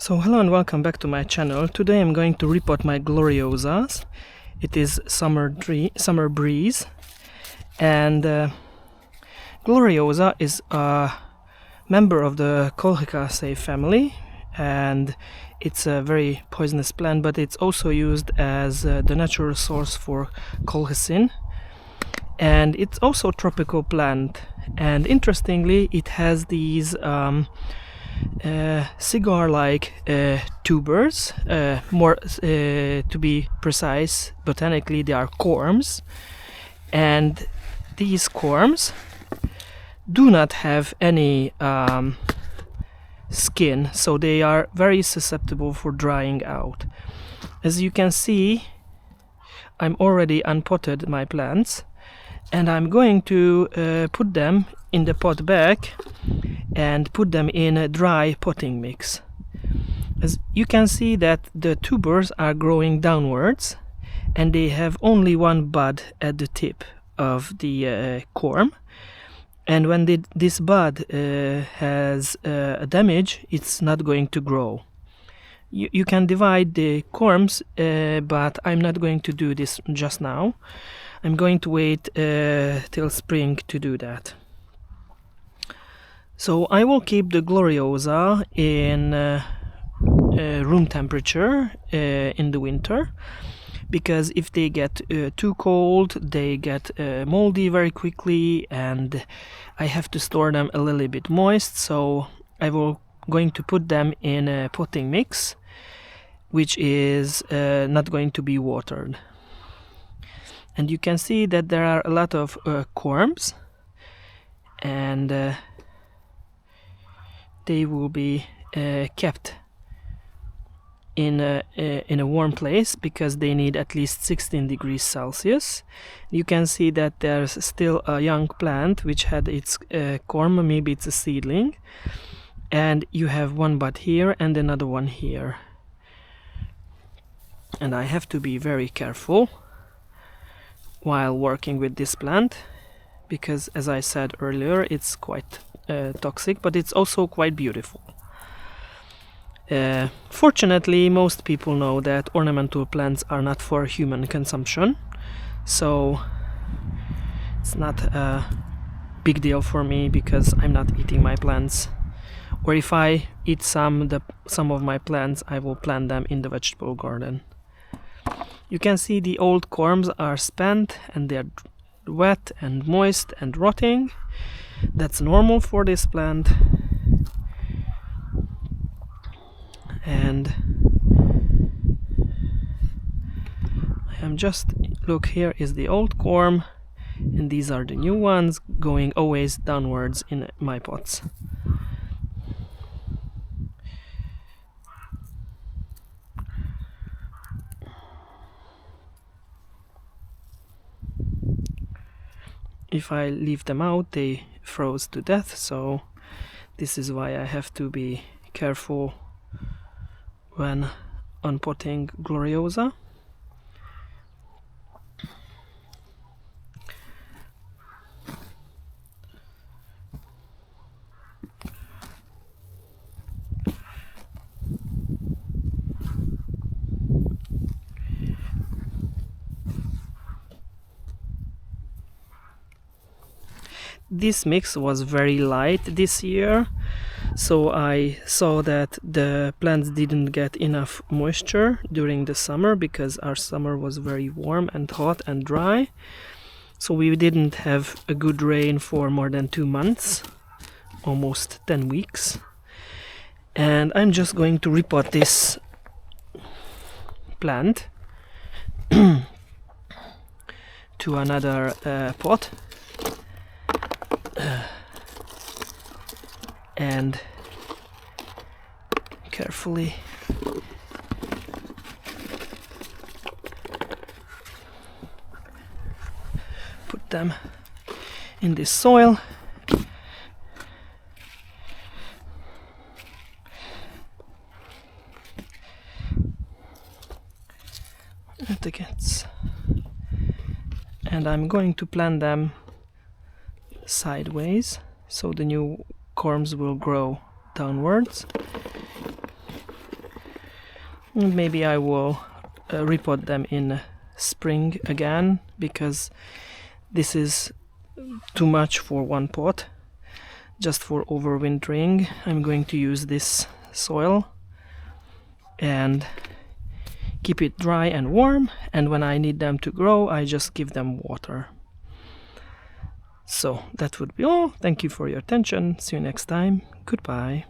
So hello and welcome back to my channel. Today I'm going to repot my Gloriosas. It is summer breeze, and Gloriosa is a member of the Colchicaceae family, and it's a very poisonous plant, but it's also used as the natural source for colchicine, and it's also a tropical plant. And interestingly, it has these cigar-like tubers, to be precise, botanically they are corms, and these corms do not have any skin, so they are very susceptible for drying out. As you can see, I'm already unpotted my plants, and I'm going to put them in the pot bag and put them in a dry potting mix. As you can see that the tubers are growing downwards, and they have only one bud at the tip of the corm, and when this bud has a damage, it's not going to grow. You can divide the corms, but I'm not going to do this just now. I'm going to wait till spring to do that. So I will keep the Gloriosa in room temperature in the winter, because if they get too cold, they get moldy very quickly, and I have to store them a little bit moist. So I will going to put them in a potting mix, which is not going to be watered. And you can see that there are a lot of corms, and they will be kept in a warm place, because they need at least 16 degrees Celsius. You can see that there's still a young plant which had its corm, maybe it's a seedling, and you have one bud here and another one here. And I have to be very careful while working with this plant, because as I said earlier, it's quite toxic, but it's also quite beautiful. Fortunately, most people know that ornamental plants are not for human consumption, so it's not a big deal for me, because I'm not eating my plants. Or if I eat some of my plants, I will plant them in the vegetable garden. You can see the old corms are spent, and they're wet and moist and rotting. That's normal for this plant. And I am just, look, here is the old corm, and these are the new ones going always downwards in my pots. If I leave them out, they froze to death, so this is why I have to be careful when unpotting Gloriosa. This mix was very light this year, so I saw that the plants didn't get enough moisture during the summer, because our summer was very warm and hot and dry. So we didn't have a good rain for more than 2 months, almost 10 weeks. And I'm just going to repot this plant to another pot. And carefully put them in this soil. And I'm going to plant them sideways, so the new corms will grow downwards. Maybe I will repot them in spring again, because this is too much for one pot. Just for overwintering, I'm going to use this soil and keep it dry and warm, and when I need them to grow, I just give them water. So that would be all. Thank you for your attention. See you next time. Goodbye.